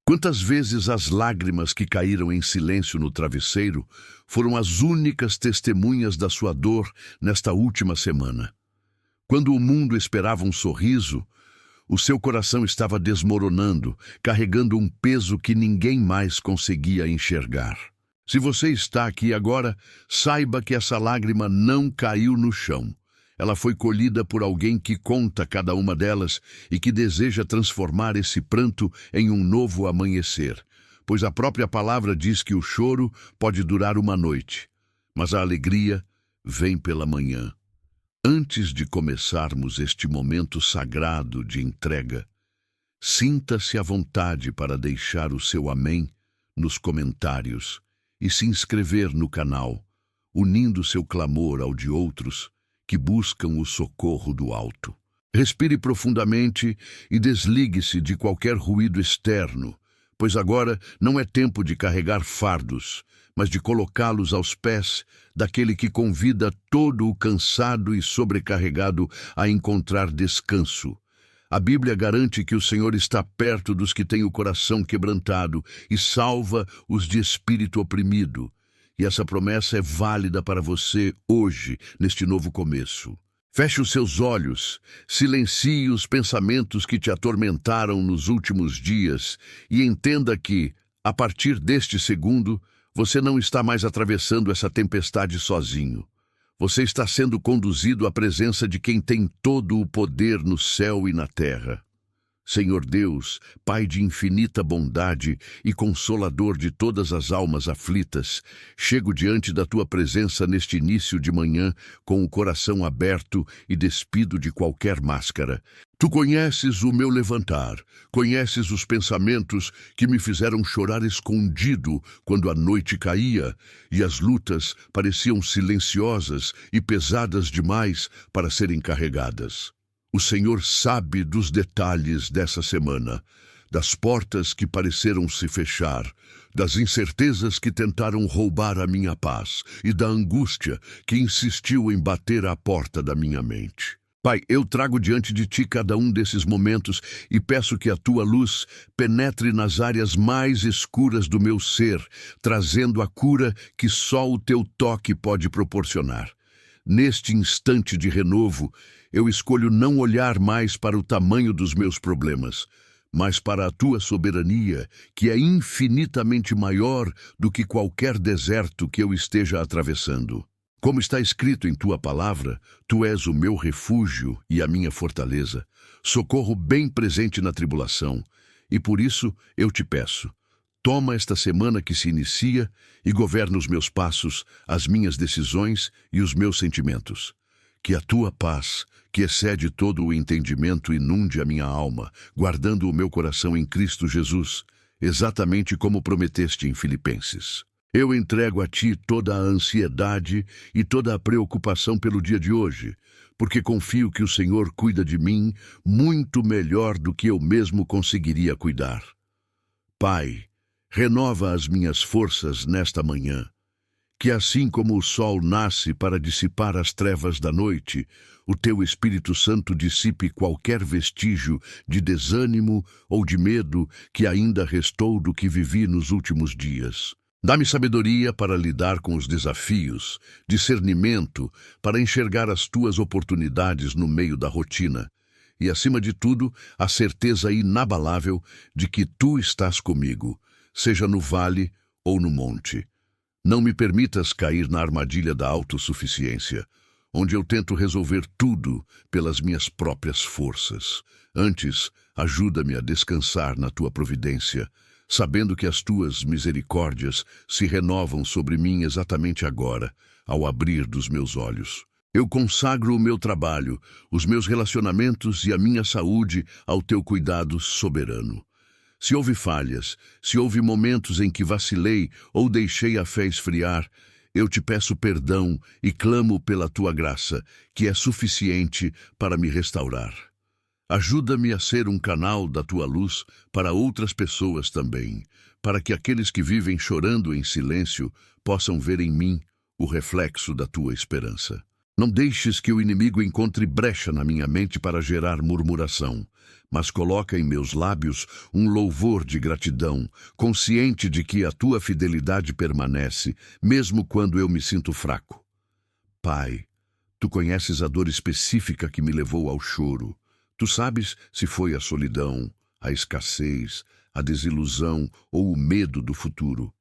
Quantas vezes as lágrimas que caíram em silêncio no travesseiro foram as únicas testemunhas da sua dor nesta última semana? Quando o mundo esperava um sorriso, o seu coração estava desmoronando, carregando um peso que ninguém mais conseguia enxergar. Se você está aqui agora, saiba que essa lágrima não caiu no chão. Ela foi colhida por alguém que conta cada uma delas e que deseja transformar esse pranto em um novo amanhecer, pois a própria palavra diz que o choro pode durar uma noite, mas a alegria vem pela manhã. Antes de começarmos este momento sagrado de entrega, sinta-se à vontade para deixar o seu amém nos comentários e se inscrever no canal, unindo seu clamor ao de outros que buscam o socorro do alto. Respire profundamente e desligue-se de qualquer ruído externo, pois agora não é tempo de carregar fardos, mas de colocá-los aos pés daquele que convida todo o cansado e sobrecarregado a encontrar descanso. A Bíblia garante que o Senhor está perto dos que têm o coração quebrantado e salva os de espírito oprimido. E essa promessa é válida para você hoje, neste novo começo. Feche os seus olhos, silencie os pensamentos que te atormentaram nos últimos dias e entenda que, a partir deste segundo, você não está mais atravessando essa tempestade sozinho. Você está sendo conduzido à presença de quem tem todo o poder no céu e na terra. Senhor Deus, Pai de infinita bondade e consolador de todas as almas aflitas, chego diante da Tua presença neste início de manhã com o coração aberto e despido de qualquer máscara. Tu conheces o meu levantar, conheces os pensamentos que me fizeram chorar escondido quando a noite caía e as lutas pareciam silenciosas e pesadas demais para serem carregadas. O Senhor sabe dos detalhes dessa semana, das portas que pareceram se fechar, das incertezas que tentaram roubar a minha paz e da angústia que insistiu em bater à porta da minha mente. Pai, eu trago diante de Ti cada um desses momentos e peço que a Tua luz penetre nas áreas mais escuras do meu ser, trazendo a cura que só o Teu toque pode proporcionar. Neste instante de renovo, eu escolho não olhar mais para o tamanho dos meus problemas, mas para a Tua soberania, que é infinitamente maior do que qualquer deserto que eu esteja atravessando. Como está escrito em Tua palavra, Tu és o meu refúgio e a minha fortaleza, socorro bem presente na tribulação, e por isso eu te peço, toma esta semana que se inicia e governa os meus passos, as minhas decisões e os meus sentimentos. Que a Tua paz, que excede todo o entendimento, inunde a minha alma, guardando o meu coração em Cristo Jesus, exatamente como prometeste em Filipenses. Eu entrego a Ti toda a ansiedade e toda a preocupação pelo dia de hoje, porque confio que o Senhor cuida de mim muito melhor do que eu mesmo conseguiria cuidar. Pai, renova as minhas forças nesta manhã, que assim como o sol nasce para dissipar as trevas da noite, o Teu Espírito Santo dissipe qualquer vestígio de desânimo ou de medo que ainda restou do que vivi nos últimos dias. Dá-me sabedoria para lidar com os desafios, discernimento para enxergar as Tuas oportunidades no meio da rotina e, acima de tudo, a certeza inabalável de que Tu estás comigo, seja no vale ou no monte. Não me permitas cair na armadilha da autossuficiência, onde eu tento resolver tudo pelas minhas próprias forças. Antes, ajuda-me a descansar na Tua providência, sabendo que as Tuas misericórdias se renovam sobre mim exatamente agora, ao abrir dos meus olhos. Eu consagro o meu trabalho, os meus relacionamentos e a minha saúde ao Teu cuidado soberano. Se houve falhas, se houve momentos em que vacilei ou deixei a fé esfriar, eu te peço perdão e clamo pela Tua graça, que é suficiente para me restaurar. Ajuda-me a ser um canal da Tua luz para outras pessoas também, para que aqueles que vivem chorando em silêncio possam ver em mim o reflexo da Tua esperança. Não deixes que o inimigo encontre brecha na minha mente para gerar murmuração, mas coloca em meus lábios um louvor de gratidão, consciente de que a tua fidelidade permanece, mesmo quando eu me sinto fraco. Pai, tu conheces a dor específica que me levou ao choro. Tu sabes se foi a solidão, a escassez, a desilusão ou o medo do futuro.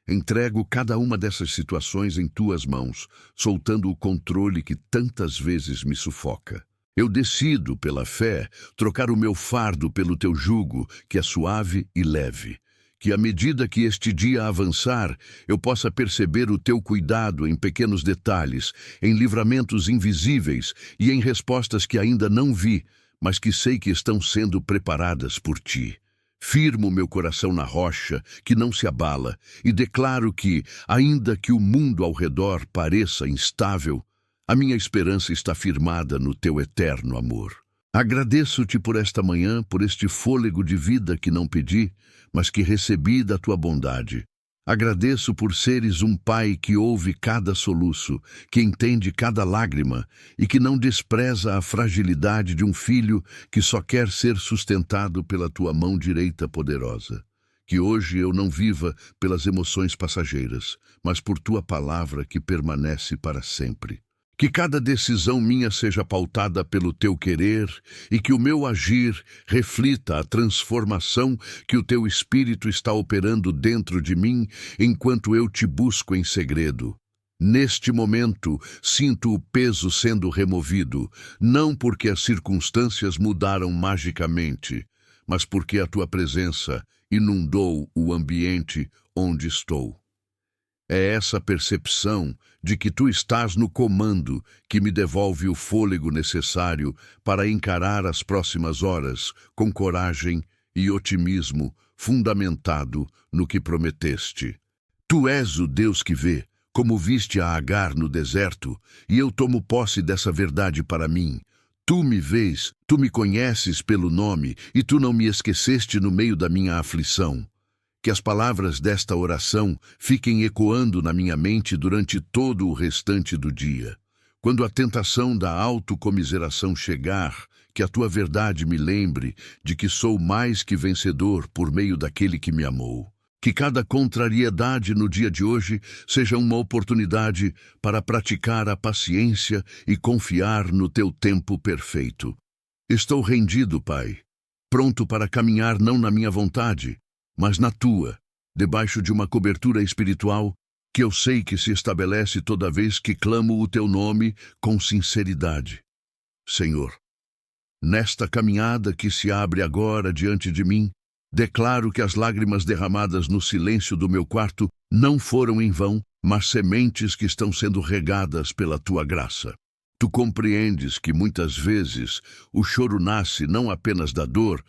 Entrego cada uma dessas situações em tuas mãos, soltando o controle que tantas vezes me sufoca. Eu decido, pela fé, trocar o meu fardo pelo teu jugo, que é suave e leve. Que à medida que este dia avançar, eu possa perceber o teu cuidado em pequenos detalhes, em livramentos invisíveis e em respostas que ainda não vi, mas que sei que estão sendo preparadas por ti. Firmo meu coração na rocha, que não se abala, e declaro que, ainda que o mundo ao redor pareça instável, a minha esperança está firmada no teu eterno amor. Agradeço-te por esta manhã, por este fôlego de vida que não pedi, mas que recebi da tua bondade. Agradeço por seres um pai que ouve cada soluço, que entende cada lágrima e que não despreza a fragilidade de um filho que só quer ser sustentado pela tua mão direita poderosa. Que hoje eu não viva pelas emoções passageiras, mas por tua palavra que permanece para sempre. Que cada decisão minha seja pautada pelo teu querer e que o meu agir reflita a transformação que o teu Espírito está operando dentro de mim enquanto eu te busco em segredo. Neste momento, sinto o peso sendo removido, não porque as circunstâncias mudaram magicamente, mas porque a tua presença inundou o ambiente onde estou. É essa percepção de que tu estás no comando que me devolve o fôlego necessário para encarar as próximas horas com coragem e otimismo fundamentado no que prometeste. Tu és o Deus que vê, como viste a Agar no deserto, e eu tomo posse dessa verdade para mim. Tu me vês, tu me conheces pelo nome, e tu não me esqueceste no meio da minha aflição. Que as palavras desta oração fiquem ecoando na minha mente durante todo o restante do dia. Quando a tentação da autocomiseração chegar, que a tua verdade me lembre de que sou mais que vencedor por meio daquele que me amou. Que cada contrariedade no dia de hoje seja uma oportunidade para praticar a paciência e confiar no teu tempo perfeito. Estou rendido, Pai, pronto para caminhar não na minha vontade, mas na tua, debaixo de uma cobertura espiritual que eu sei que se estabelece toda vez que clamo o teu nome com sinceridade. Senhor, nesta caminhada que se abre agora diante de mim, declaro que as lágrimas derramadas no silêncio do meu quarto não foram em vão, mas sementes que estão sendo regadas pela tua graça. Tu compreendes que muitas vezes o choro nasce não apenas da dor,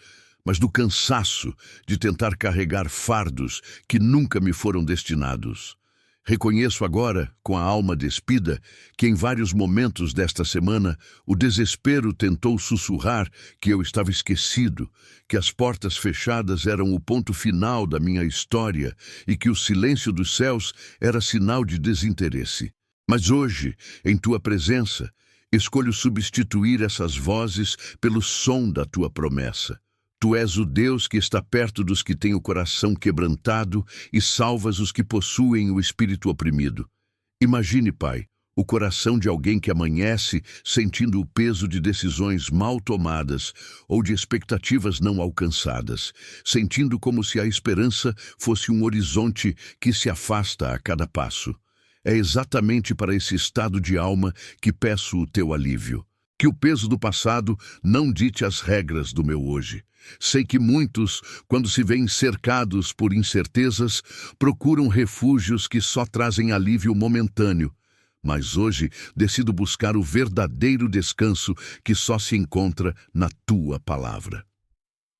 mas do cansaço de tentar carregar fardos que nunca me foram destinados. Reconheço agora, com a alma despida, que em vários momentos desta semana o desespero tentou sussurrar que eu estava esquecido, que as portas fechadas eram o ponto final da minha história e que o silêncio dos céus era sinal de desinteresse. Mas hoje, em tua presença, escolho substituir essas vozes pelo som da tua promessa. Tu és o Deus que está perto dos que têm o coração quebrantado e salvas os que possuem o espírito oprimido. Imagine, Pai, o coração de alguém que amanhece sentindo o peso de decisões mal tomadas ou de expectativas não alcançadas, sentindo como se a esperança fosse um horizonte que se afasta a cada passo. É exatamente para esse estado de alma que peço o teu alívio. Que o peso do passado não dite as regras do meu hoje. Sei que muitos, quando se veem cercados por incertezas, procuram refúgios que só trazem alívio momentâneo. Mas hoje decido buscar o verdadeiro descanso que só se encontra na tua palavra.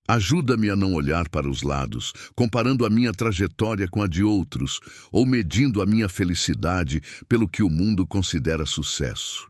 Ajuda-me a não olhar para os lados, comparando a minha trajetória com a de outros, ou medindo a minha felicidade pelo que o mundo considera sucesso.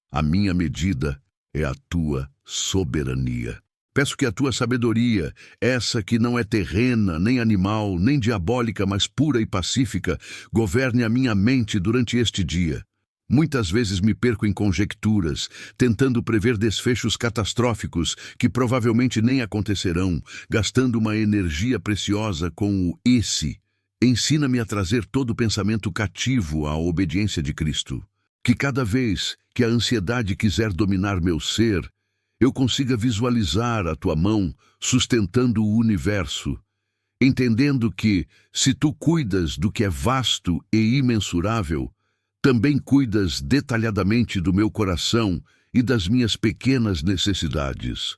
A minha medida é a tua soberania. Peço que a tua sabedoria, essa que não é terrena, nem animal, nem diabólica, mas pura e pacífica, governe a minha mente durante este dia. Muitas vezes me perco em conjecturas, tentando prever desfechos catastróficos que provavelmente nem acontecerão, gastando uma energia preciosa com o esse. Ensina-me a trazer todo pensamento cativo à obediência de Cristo. Que cada vez que a ansiedade quiser dominar meu ser, eu consiga visualizar a tua mão sustentando o universo, entendendo que, se tu cuidas do que é vasto e imensurável, também cuidas detalhadamente do meu coração e das minhas pequenas necessidades.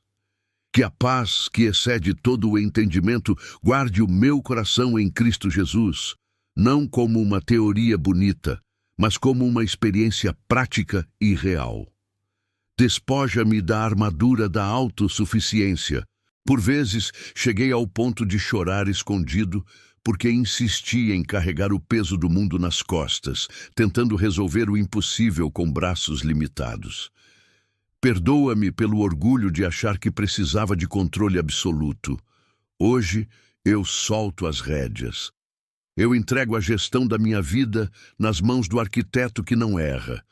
Que a paz, que excede todo o entendimento, guarde o meu coração em Cristo Jesus, não como uma teoria bonita, mas como uma experiência prática e real. Despoja-me da armadura da autossuficiência. Por vezes, cheguei ao ponto de chorar escondido, porque insisti em carregar o peso do mundo nas costas, tentando resolver o impossível com braços limitados. Perdoa-me pelo orgulho de achar que precisava de controle absoluto. Hoje, eu solto as rédeas. Eu entrego a gestão da minha vida nas mãos do arquiteto que não erra,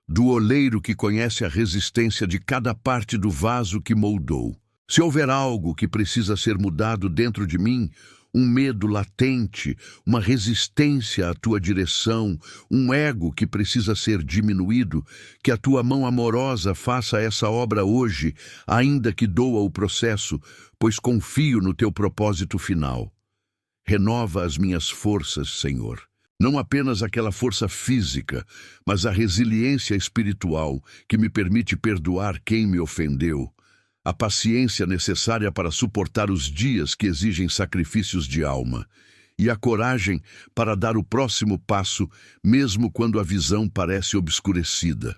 do oleiro que conhece a resistência de cada parte do vaso que moldou. Se houver algo que precisa ser mudado dentro de mim, um medo latente, uma resistência à tua direção, um ego que precisa ser diminuído, que a tua mão amorosa faça essa obra hoje, ainda que doa o processo, pois confio no teu propósito final. Renova as minhas forças, Senhor. Não apenas aquela força física, mas a resiliência espiritual que me permite perdoar quem me ofendeu. A paciência necessária para suportar os dias que exigem sacrifícios de alma, e a coragem para dar o próximo passo, mesmo quando a visão parece obscurecida.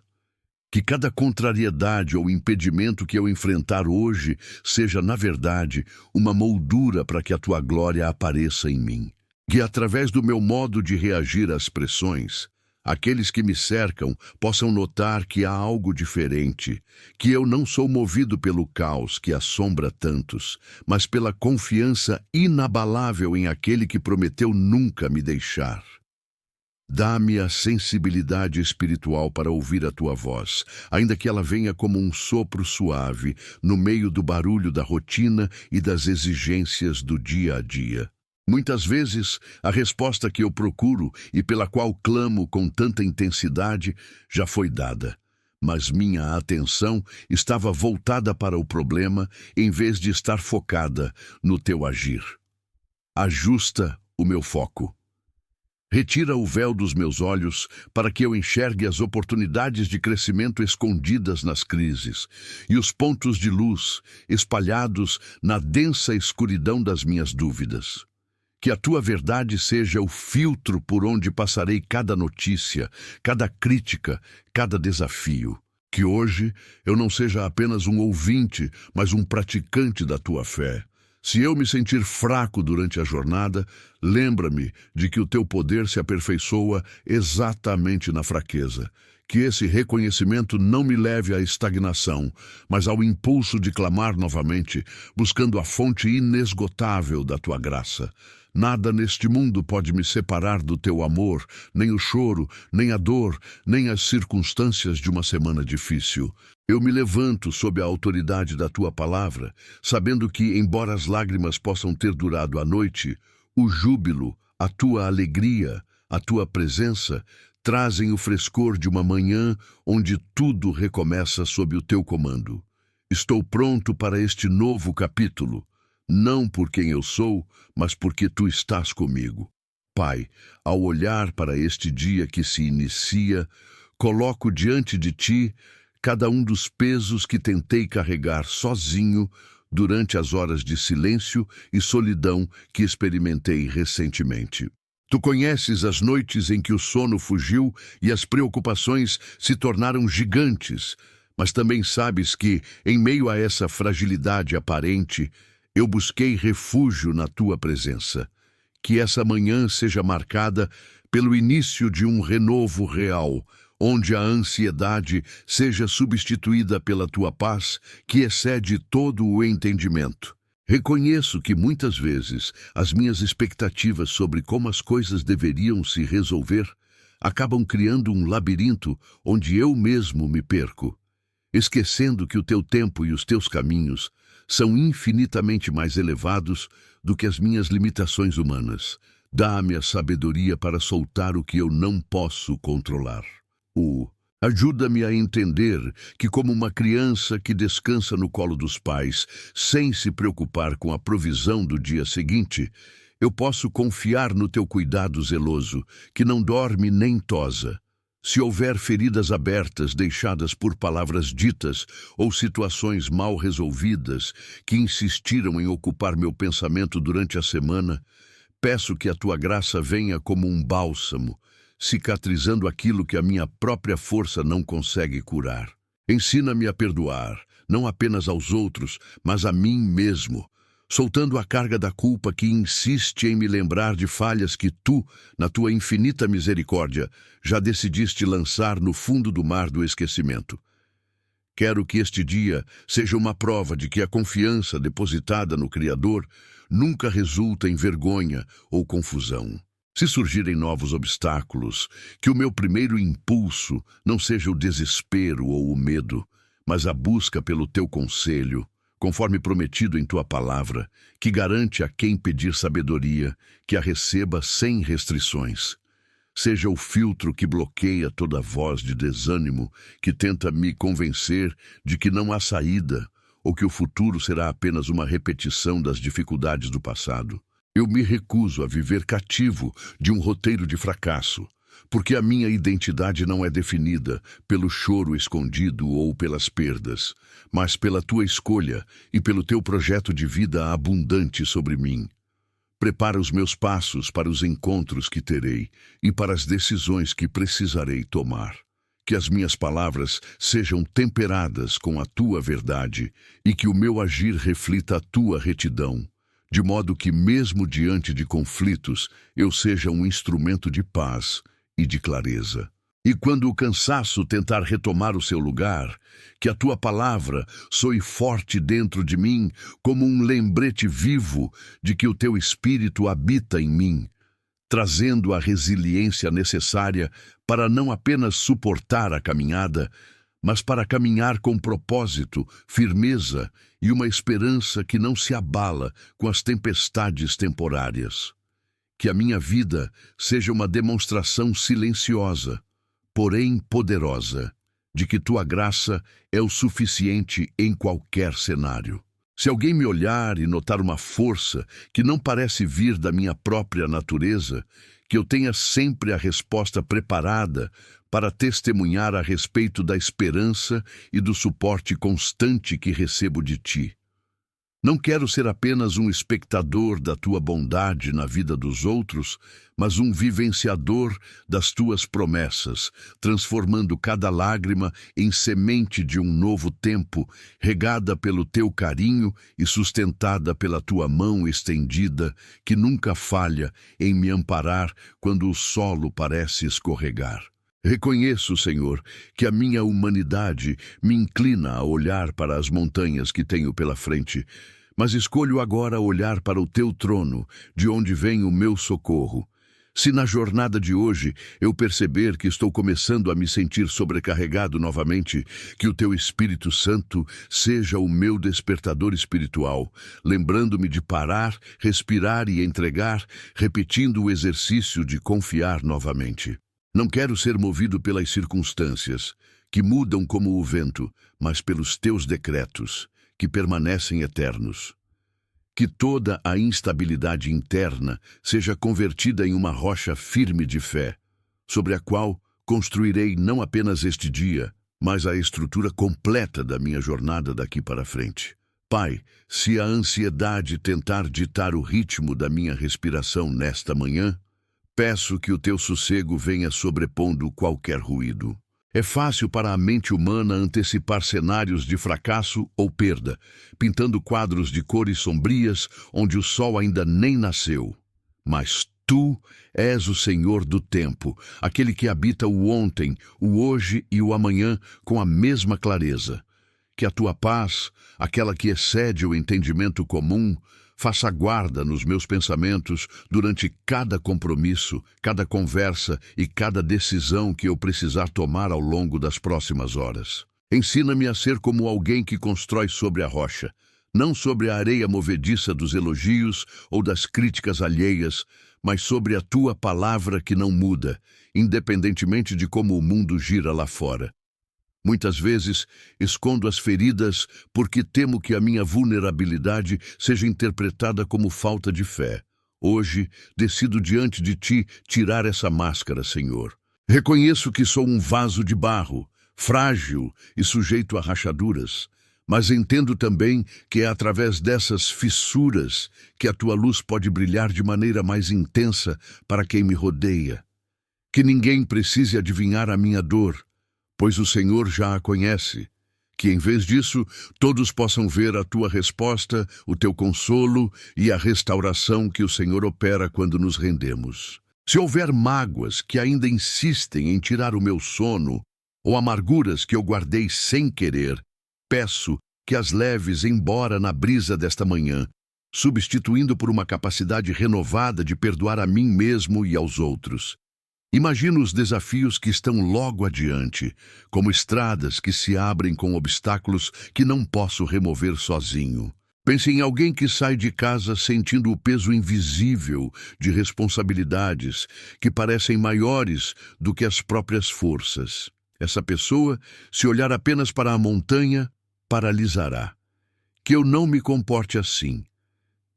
Que cada contrariedade ou impedimento que eu enfrentar hoje seja, na verdade, uma moldura para que a tua glória apareça em mim. Que, através do meu modo de reagir às pressões, aqueles que me cercam possam notar que há algo diferente, que eu não sou movido pelo caos que assombra tantos, mas pela confiança inabalável em aquele que prometeu nunca me deixar. Dá-me a sensibilidade espiritual para ouvir a tua voz, ainda que ela venha como um sopro suave, no meio do barulho da rotina e das exigências do dia a dia. Muitas vezes, a resposta que eu procuro e pela qual clamo com tanta intensidade já foi dada, mas minha atenção estava voltada para o problema em vez de estar focada no teu agir. Ajusta o meu foco. Retira o véu dos meus olhos para que eu enxergue as oportunidades de crescimento escondidas nas crises e os pontos de luz espalhados na densa escuridão das minhas dúvidas. Que a tua verdade seja o filtro por onde passarei cada notícia, cada crítica, cada desafio. Que hoje eu não seja apenas um ouvinte, mas um praticante da tua fé. Se eu me sentir fraco durante a jornada, lembra-me de que o teu poder se aperfeiçoa exatamente na fraqueza. Que esse reconhecimento não me leve à estagnação, mas ao impulso de clamar novamente, buscando a fonte inesgotável da tua graça. Nada neste mundo pode me separar do teu amor, nem o choro, nem a dor, nem as circunstâncias de uma semana difícil. Eu me levanto sob a autoridade da tua palavra, sabendo que, embora as lágrimas possam ter durado a noite, o júbilo, a tua alegria, a tua presença, trazem o frescor de uma manhã onde tudo recomeça sob o teu comando. Estou pronto para este novo capítulo, não por quem eu sou, mas porque tu estás comigo. Pai, ao olhar para este dia que se inicia, coloco diante de ti cada um dos pesos que tentei carregar sozinho durante as horas de silêncio e solidão que experimentei recentemente. Tu conheces as noites em que o sono fugiu e as preocupações se tornaram gigantes, mas também sabes que, em meio a essa fragilidade aparente, eu busquei refúgio na tua presença. Que essa manhã seja marcada pelo início de um renovo real, onde a ansiedade seja substituída pela tua paz, que excede todo o entendimento. Reconheço que muitas vezes as minhas expectativas sobre como as coisas deveriam se resolver acabam criando um labirinto onde eu mesmo me perco, esquecendo que o teu tempo e os teus caminhos são infinitamente mais elevados do que as minhas limitações humanas. Dá-me a sabedoria para soltar o que eu não posso controlar. Ajuda-me a entender que, como uma criança que descansa no colo dos pais, sem se preocupar com a provisão do dia seguinte, eu posso confiar no teu cuidado zeloso, que não dorme nem tosa. Se houver feridas abertas deixadas por palavras ditas ou situações mal resolvidas que insistiram em ocupar meu pensamento durante a semana, peço que a tua graça venha como um bálsamo, cicatrizando aquilo que a minha própria força não consegue curar. Ensina-me a perdoar, não apenas aos outros, mas a mim mesmo, soltando a carga da culpa que insiste em me lembrar de falhas que tu, na tua infinita misericórdia, já decidiste lançar no fundo do mar do esquecimento. Quero que este dia seja uma prova de que a confiança depositada no Criador nunca resulta em vergonha ou confusão. Se surgirem novos obstáculos, que o meu primeiro impulso não seja o desespero ou o medo, mas a busca pelo teu conselho, conforme prometido em tua palavra, que garante a quem pedir sabedoria, que a receba sem restrições. Seja o filtro que bloqueia toda voz de desânimo que tenta me convencer de que não há saída ou que o futuro será apenas uma repetição das dificuldades do passado. Eu me recuso a viver cativo de um roteiro de fracasso, porque a minha identidade não é definida pelo choro escondido ou pelas perdas, mas pela tua escolha e pelo teu projeto de vida abundante sobre mim. Prepara os meus passos para os encontros que terei e para as decisões que precisarei tomar. Que as minhas palavras sejam temperadas com a tua verdade e que o meu agir reflita a tua retidão, de modo que, mesmo diante de conflitos, eu seja um instrumento de paz e de clareza. E quando o cansaço tentar retomar o seu lugar, que a tua palavra soe forte dentro de mim como um lembrete vivo de que o teu Espírito habita em mim, trazendo a resiliência necessária para não apenas suportar a caminhada, mas para caminhar com propósito, firmeza e uma esperança que não se abala com as tempestades temporárias. Que a minha vida seja uma demonstração silenciosa, porém poderosa, de que tua graça é o suficiente em qualquer cenário. Se alguém me olhar e notar uma força que não parece vir da minha própria natureza, que eu tenha sempre a resposta preparada para testemunhar a respeito da esperança e do suporte constante que recebo de ti. Não quero ser apenas um espectador da tua bondade na vida dos outros, mas um vivenciador das tuas promessas, transformando cada lágrima em semente de um novo tempo, regada pelo teu carinho e sustentada pela tua mão estendida, que nunca falha em me amparar quando o solo parece escorregar. Reconheço, Senhor, que a minha humanidade me inclina a olhar para as montanhas que tenho pela frente, mas escolho agora olhar para o teu trono, de onde vem o meu socorro. Se na jornada de hoje eu perceber que estou começando a me sentir sobrecarregado novamente, que o teu Espírito Santo seja o meu despertador espiritual, lembrando-me de parar, respirar e entregar, repetindo o exercício de confiar novamente. Não quero ser movido pelas circunstâncias, que mudam como o vento, mas pelos teus decretos, que permanecem eternos. Que toda a instabilidade interna seja convertida em uma rocha firme de fé, sobre a qual construirei não apenas este dia, mas a estrutura completa da minha jornada daqui para frente. Pai, se a ansiedade tentar ditar o ritmo da minha respiração nesta manhã, peço que o teu sossego venha sobrepondo qualquer ruído. É fácil para a mente humana antecipar cenários de fracasso ou perda, pintando quadros de cores sombrias onde o sol ainda nem nasceu. Mas tu és o Senhor do tempo, aquele que habita o ontem, o hoje e o amanhã com a mesma clareza. Que a tua paz, aquela que excede o entendimento comum, Faça guarda nos meus pensamentos durante cada compromisso, cada conversa e cada decisão que eu precisar tomar ao longo das próximas horas. Ensina-me a ser como alguém que constrói sobre a rocha, não sobre a areia movediça dos elogios ou das críticas alheias, mas sobre a tua palavra que não muda, independentemente de como o mundo gira lá fora. Muitas vezes escondo as feridas porque temo que a minha vulnerabilidade seja interpretada como falta de fé. Hoje, decido diante de ti tirar essa máscara, Senhor. Reconheço que sou um vaso de barro, frágil e sujeito a rachaduras, mas entendo também que é através dessas fissuras que a tua luz pode brilhar de maneira mais intensa para quem me rodeia. Que ninguém precise adivinhar a minha dor, pois o Senhor já a conhece. Que, em vez disso, todos possam ver a tua resposta, o teu consolo e a restauração que o Senhor opera quando nos rendemos. Se houver mágoas que ainda insistem em tirar o meu sono, ou amarguras que eu guardei sem querer, peço que as leves embora na brisa desta manhã, substituindo por uma capacidade renovada de perdoar a mim mesmo e aos outros. Imagino os desafios que estão logo adiante, como estradas que se abrem com obstáculos que não posso remover sozinho. Pense em alguém que sai de casa sentindo o peso invisível de responsabilidades que parecem maiores do que as próprias forças. Essa pessoa, se olhar apenas para a montanha, paralisará. Que eu não me comporte assim.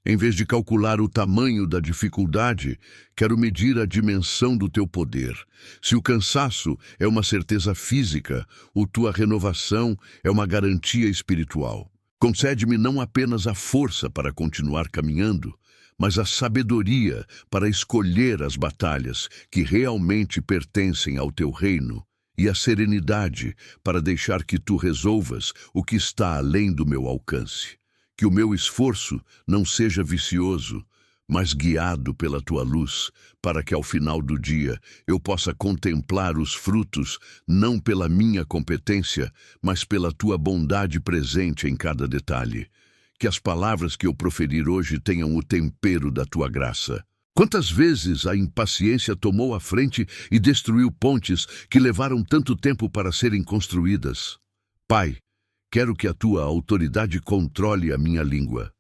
Em vez de calcular o tamanho da dificuldade, quero medir a dimensão do teu poder. Se o cansaço é uma certeza física, a tua renovação é uma garantia espiritual. Concede-me não apenas a força para continuar caminhando, mas a sabedoria para escolher as batalhas que realmente pertencem ao teu reino e a serenidade para deixar que tu resolvas o que está além do meu alcance. Que o meu esforço não seja vicioso, mas guiado pela tua luz, para que ao final do dia eu possa contemplar os frutos, não pela minha competência, mas pela tua bondade presente em cada detalhe. Que as palavras que eu proferir hoje tenham o tempero da tua graça. Quantas vezes a impaciência tomou a frente e destruiu pontes que levaram tanto tempo para serem construídas? Pai, quero que a tua autoridade controle a minha língua.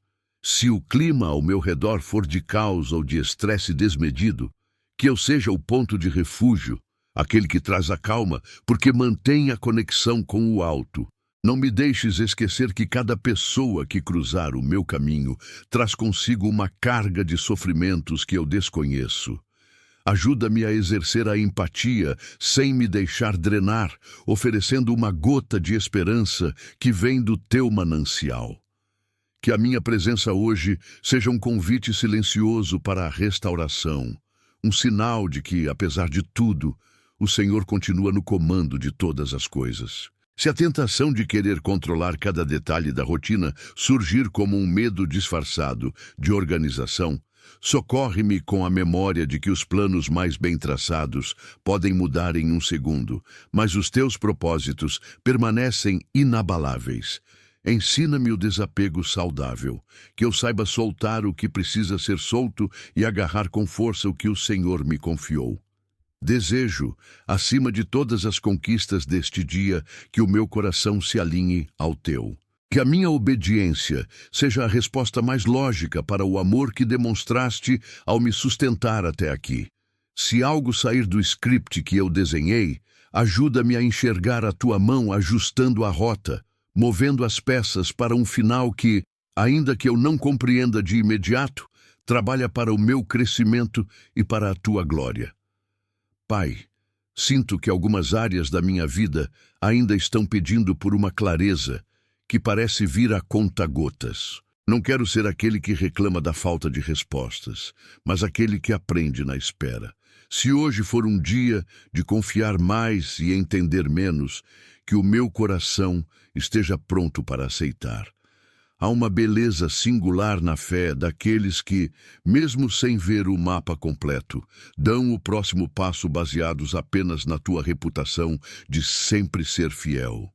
Se o clima ao meu redor for de caos ou de estresse desmedido, que eu seja o ponto de refúgio, aquele que traz a calma, porque mantém a conexão com o alto. Não me deixes esquecer que cada pessoa que cruzar o meu caminho traz consigo uma carga de sofrimentos que eu desconheço. Ajuda-me a exercer a empatia sem me deixar drenar, oferecendo uma gota de esperança que vem do teu manancial. Que a minha presença hoje seja um convite silencioso para a restauração, um sinal de que, apesar de tudo, o Senhor continua no comando de todas as coisas. Se a tentação de querer controlar cada detalhe da rotina surgir como um medo disfarçado de organização, socorre-me com a memória de que os planos mais bem traçados podem mudar em um segundo, mas os teus propósitos permanecem inabaláveis. Ensina-me o desapego saudável, que eu saiba soltar o que precisa ser solto e agarrar com força o que o Senhor me confiou. Desejo, acima de todas as conquistas deste dia, que o meu coração se alinhe ao teu. Que a minha obediência seja a resposta mais lógica para o amor que demonstraste ao me sustentar até aqui. Se algo sair do script que eu desenhei, ajuda-me a enxergar a tua mão ajustando a rota, movendo as peças para um final que, ainda que eu não compreenda de imediato, trabalha para o meu crescimento e para a tua glória. Pai, sinto que algumas áreas da minha vida ainda estão pedindo por uma clareza que parece vir a conta-gotas. Não quero ser aquele que reclama da falta de respostas, mas aquele que aprende na espera. Se hoje for um dia de confiar mais e entender menos, que o meu coração esteja pronto para aceitar. Há uma beleza singular na fé daqueles que, mesmo sem ver o mapa completo, dão o próximo passo baseados apenas na tua reputação de sempre ser fiel.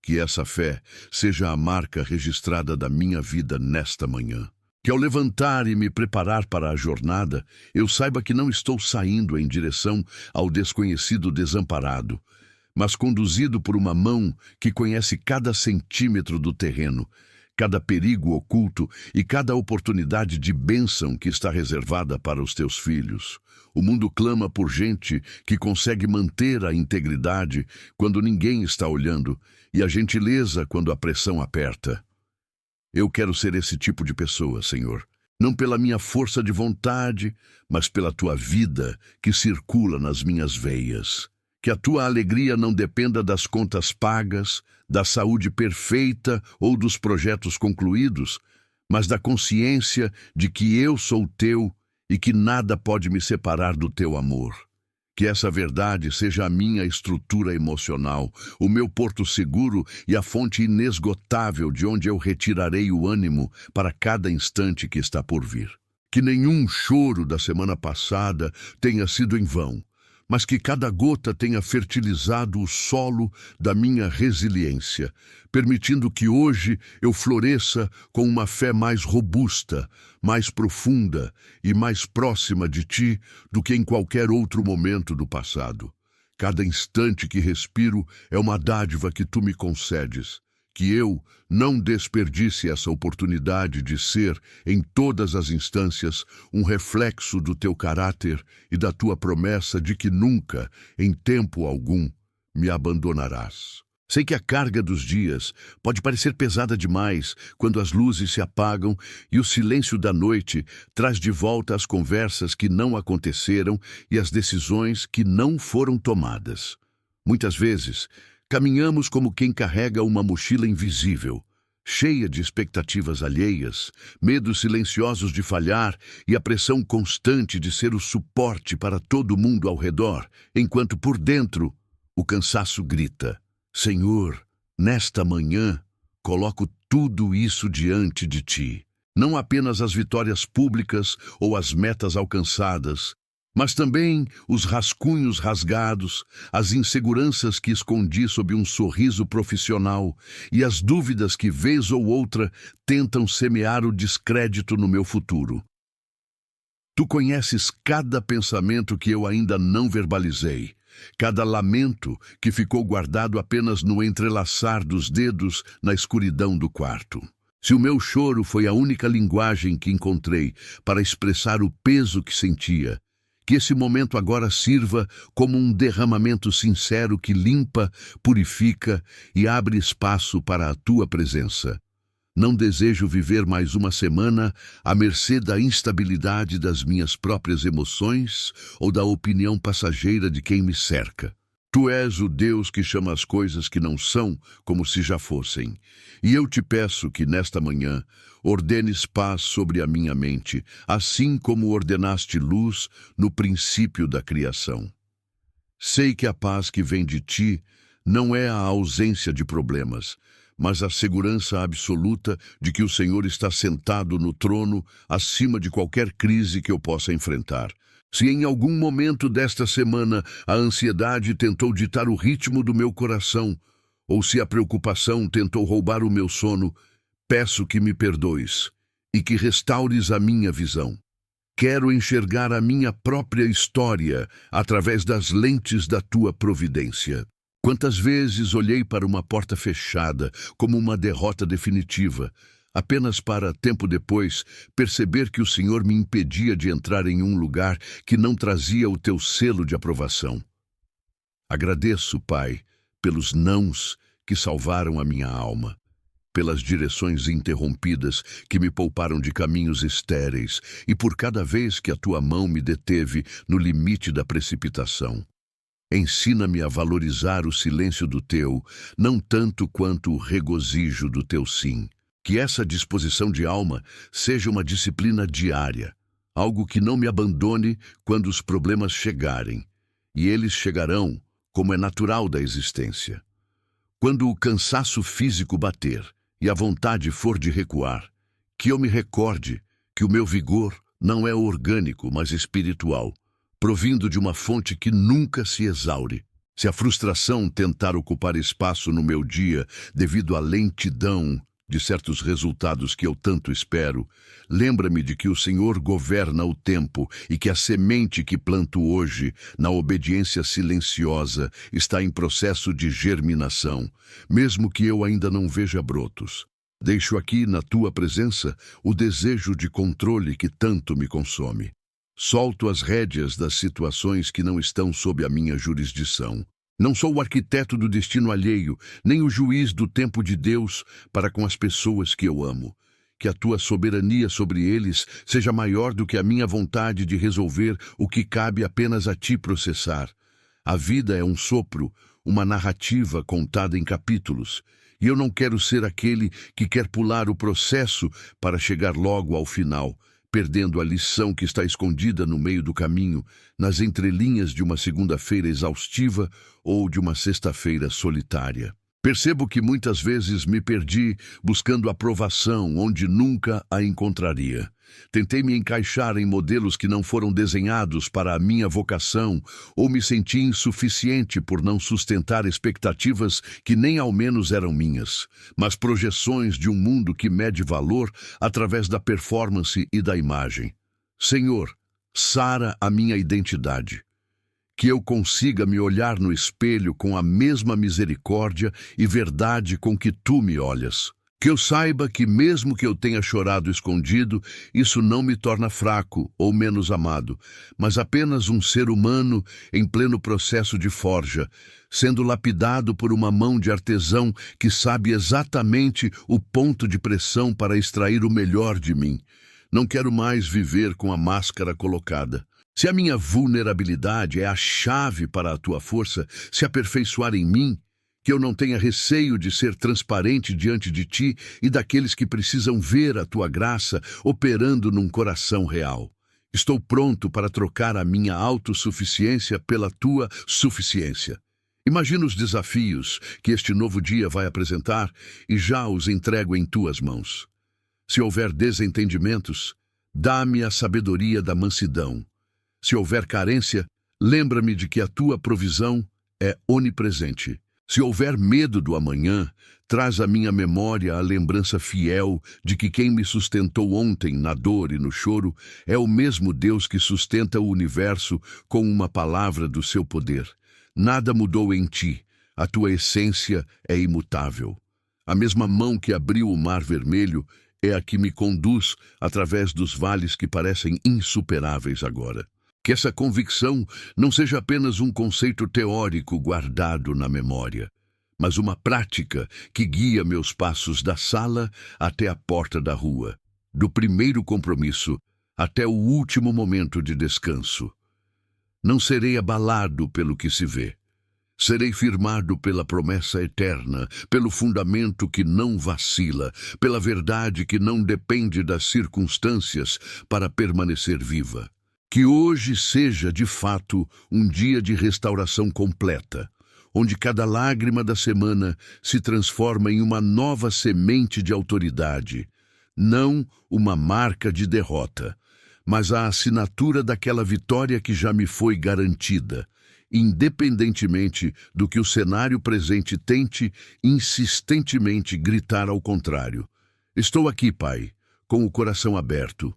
Que essa fé seja a marca registrada da minha vida nesta manhã. Que ao levantar e me preparar para a jornada, eu saiba que não estou saindo em direção ao desconhecido desamparado, mas conduzido por uma mão que conhece cada centímetro do terreno, cada perigo oculto e cada oportunidade de bênção que está reservada para os teus filhos. O mundo clama por gente que consegue manter a integridade quando ninguém está olhando e a gentileza quando a pressão aperta. Eu quero ser esse tipo de pessoa, Senhor. Não pela minha força de vontade, mas pela tua vida que circula nas minhas veias. Que a tua alegria não dependa das contas pagas, da saúde perfeita ou dos projetos concluídos, mas da consciência de que eu sou teu e que nada pode me separar do teu amor. Que essa verdade seja a minha estrutura emocional, o meu porto seguro e a fonte inesgotável de onde eu retirarei o ânimo para cada instante que está por vir. Que nenhum choro da semana passada tenha sido em vão, mas que cada gota tenha fertilizado o solo da minha resiliência, permitindo que hoje eu floresça com uma fé mais robusta, mais profunda e mais próxima de ti do que em qualquer outro momento do passado. Cada instante que respiro é uma dádiva que tu me concedes. Que eu não desperdice essa oportunidade de ser, em todas as instâncias, um reflexo do teu caráter e da tua promessa de que nunca, em tempo algum, me abandonarás. Sei que a carga dos dias pode parecer pesada demais quando as luzes se apagam e o silêncio da noite traz de volta as conversas que não aconteceram e as decisões que não foram tomadas. Muitas vezes, caminhamos como quem carrega uma mochila invisível, cheia de expectativas alheias, medos silenciosos de falhar e a pressão constante de ser o suporte para todo mundo ao redor, enquanto por dentro o cansaço grita: Senhor, nesta manhã, coloco tudo isso diante de ti. Não apenas as vitórias públicas ou as metas alcançadas, mas também os rascunhos rasgados, as inseguranças que escondi sob um sorriso profissional e as dúvidas que, vez ou outra, tentam semear o descrédito no meu futuro. Tu conheces cada pensamento que eu ainda não verbalizei, cada lamento que ficou guardado apenas no entrelaçar dos dedos na escuridão do quarto. Se o meu choro foi a única linguagem que encontrei para expressar o peso que sentia, que esse momento agora sirva como um derramamento sincero que limpa, purifica e abre espaço para a tua presença. Não desejo viver mais uma semana à mercê da instabilidade das minhas próprias emoções ou da opinião passageira de quem me cerca. Tu és o Deus que chama as coisas que não são como se já fossem. E eu te peço que nesta manhã ordenes paz sobre a minha mente, assim como ordenaste luz no princípio da criação. Sei que a paz que vem de ti não é a ausência de problemas, mas a segurança absoluta de que o Senhor está sentado no trono acima de qualquer crise que eu possa enfrentar. Se em algum momento desta semana a ansiedade tentou ditar o ritmo do meu coração, ou se a preocupação tentou roubar o meu sono, peço que me perdoes e que restaures a minha visão. Quero enxergar a minha própria história através das lentes da tua providência. Quantas vezes olhei para uma porta fechada como uma derrota definitiva, apenas para, tempo depois, perceber que o Senhor me impedia de entrar em um lugar que não trazia o teu selo de aprovação. Agradeço, Pai, pelos nãos que salvaram a minha alma, pelas direções interrompidas que me pouparam de caminhos estéreis e por cada vez que a tua mão me deteve no limite da precipitação. Ensina-me a valorizar o silêncio do teu, não tanto quanto o regozijo do teu sim. Que essa disposição de alma seja uma disciplina diária, algo que não me abandone quando os problemas chegarem, e eles chegarão como é natural da existência. Quando o cansaço físico bater e a vontade for de recuar, que eu me recorde que o meu vigor não é orgânico, mas espiritual, provindo de uma fonte que nunca se exaure. Se a frustração tentar ocupar espaço no meu dia devido à lentidão de certos resultados que eu tanto espero. Lembra-me de que o Senhor governa o tempo e que a semente que planto hoje, na obediência silenciosa, está em processo de germinação, mesmo que eu ainda não veja brotos. Deixo aqui, na tua presença, o desejo de controle que tanto me consome. Solto as rédeas das situações que não estão sob a minha jurisdição. Não sou o arquiteto do destino alheio, nem o juiz do tempo de Deus para com as pessoas que eu amo. Que a tua soberania sobre eles seja maior do que a minha vontade de resolver o que cabe apenas a ti processar. A vida é um sopro, uma narrativa contada em capítulos, e eu não quero ser aquele que quer pular o processo para chegar logo ao final, perdendo a lição que está escondida no meio do caminho, nas entrelinhas de uma segunda-feira exaustiva ou de uma sexta-feira solitária. Percebo que muitas vezes me perdi buscando aprovação onde nunca a encontraria. Tentei me encaixar em modelos que não foram desenhados para a minha vocação ou me senti insuficiente por não sustentar expectativas que nem ao menos eram minhas, mas projeções de um mundo que mede valor através da performance e da imagem. Senhor, sara a minha identidade. Que eu consiga me olhar no espelho com a mesma misericórdia e verdade com que tu me olhas. Que eu saiba que mesmo que eu tenha chorado escondido, isso não me torna fraco ou menos amado, mas apenas um ser humano em pleno processo de forja, sendo lapidado por uma mão de artesão que sabe exatamente o ponto de pressão para extrair o melhor de mim. Não quero mais viver com a máscara colocada. Se a minha vulnerabilidade é a chave para a tua força se aperfeiçoar em mim, que eu não tenha receio de ser transparente diante de ti e daqueles que precisam ver a tua graça operando num coração real. Estou pronto para trocar a minha autossuficiência pela tua suficiência. Imagina os desafios que este novo dia vai apresentar e já os entrego em tuas mãos. Se houver desentendimentos, dá-me a sabedoria da mansidão. Se houver carência, lembra-me de que a tua provisão é onipresente. Se houver medo do amanhã, traz à minha memória a lembrança fiel de que quem me sustentou ontem na dor e no choro é o mesmo Deus que sustenta o universo com uma palavra do seu poder. Nada mudou em ti, a tua essência é imutável. A mesma mão que abriu o Mar Vermelho é a que me conduz através dos vales que parecem insuperáveis agora. Que essa convicção não seja apenas um conceito teórico guardado na memória, mas uma prática que guia meus passos da sala até a porta da rua, do primeiro compromisso até o último momento de descanso. Não serei abalado pelo que se vê. Serei firmado pela promessa eterna, pelo fundamento que não vacila, pela verdade que não depende das circunstâncias para permanecer viva. Que hoje seja, de fato, um dia de restauração completa, onde cada lágrima da semana se transforma em uma nova semente de autoridade, não uma marca de derrota, mas a assinatura daquela vitória que já me foi garantida, independentemente do que o cenário presente tente insistentemente gritar ao contrário. Estou aqui, Pai, com o coração aberto,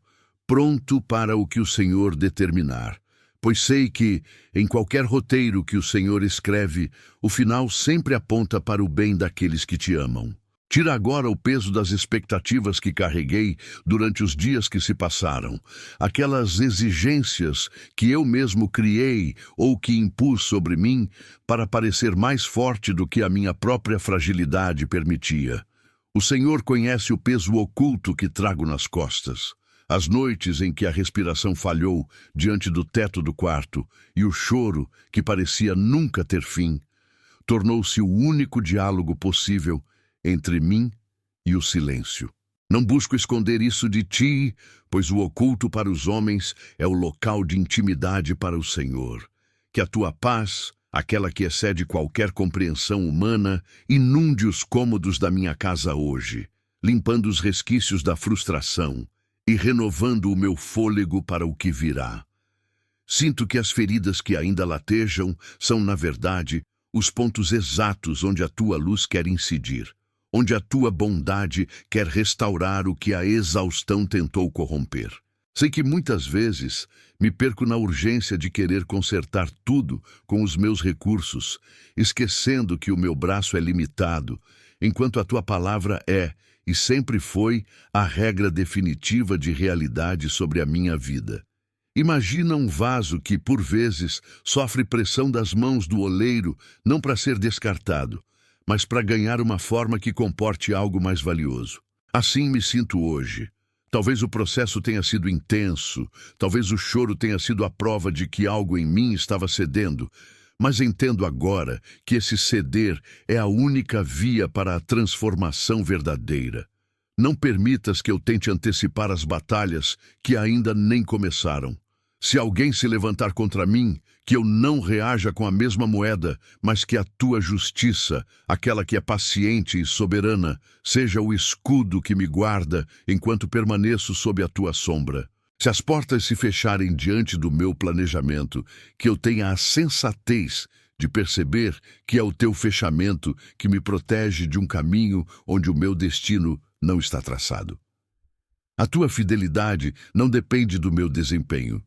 pronto para o que o Senhor determinar, pois sei que, em qualquer roteiro que o Senhor escreve, o final sempre aponta para o bem daqueles que te amam. Tira agora o peso das expectativas que carreguei durante os dias que se passaram, aquelas exigências que eu mesmo criei ou que impus sobre mim para parecer mais forte do que a minha própria fragilidade permitia. O Senhor conhece o peso oculto que trago nas costas. As noites em que a respiração falhou diante do teto do quarto e o choro, que parecia nunca ter fim, tornou-se o único diálogo possível entre mim e o silêncio. Não busco esconder isso de ti, pois o oculto para os homens é o local de intimidade para o Senhor. Que a tua paz, aquela que excede qualquer compreensão humana, inunde os cômodos da minha casa hoje, limpando os resquícios da frustração e renovando o meu fôlego para o que virá. Sinto que as feridas que ainda latejam são, na verdade, os pontos exatos onde a tua luz quer incidir. onde a tua bondade quer restaurar o que a exaustão tentou corromper. Sei que muitas vezes me perco na urgência de querer consertar tudo com os meus recursos, esquecendo que o meu braço é limitado, enquanto a tua palavra é, e sempre foi, a regra definitiva de realidade sobre a minha vida. Imagina um vaso que, por vezes, sofre pressão das mãos do oleiro, não para ser descartado, mas para ganhar uma forma que comporte algo mais valioso. Assim me sinto hoje. Talvez o processo tenha sido intenso, talvez o choro tenha sido a prova de que algo em mim estava cedendo, mas entendo agora que esse ceder é a única via para a transformação verdadeira. Não permitas que eu tente antecipar as batalhas que ainda nem começaram. Se alguém se levantar contra mim, que eu não reaja com a mesma moeda, mas que a tua justiça, aquela que é paciente e soberana, seja o escudo que me guarda enquanto permaneço sob a tua sombra. Se as portas se fecharem diante do meu planejamento, que eu tenha a sensatez de perceber que é o teu fechamento que me protege de um caminho onde o meu destino não está traçado. A tua fidelidade não depende do meu desempenho.